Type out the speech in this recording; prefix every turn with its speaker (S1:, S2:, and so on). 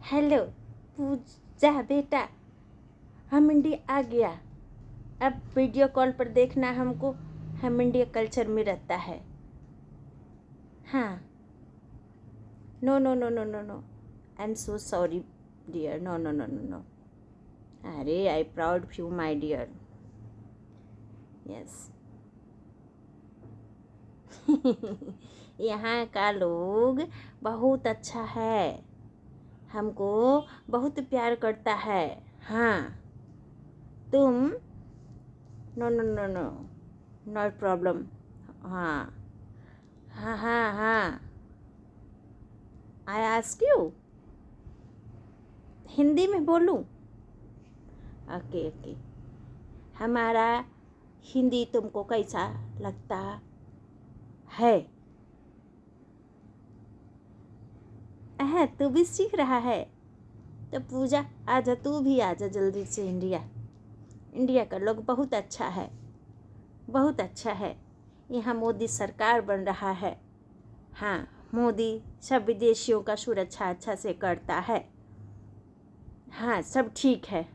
S1: Hello पूजा बेटा, हम India आ गया। अब वीडियो कॉल पर देखना हमको, हम इंडिया कल्चर में रहता है। हाँ, no no no no no no, I am so sorry dear, no no no no no. अरे I proud of you my dear, yes. यहाँ का लोग बहुत अच्छा है, हमको बहुत प्यार करता है। हाँ, तुम no no no no, not problem. हाँ हाँ हाँ हाँ, आई आस्क यू, हिंदी में बोलूँ? Okay okay. हमारा हिंदी तुमको कैसा लगता है? तू भी सीख रहा है तो पूजा आजा, तू भी आजा जल्दी से। इंडिया का लोग बहुत अच्छा है, बहुत अच्छा है। यहाँ मोदी सरकार बन रहा है। हाँ, मोदी सब विदेशियों का सुरक्षा अच्छा से करता है। हाँ, सब ठीक है।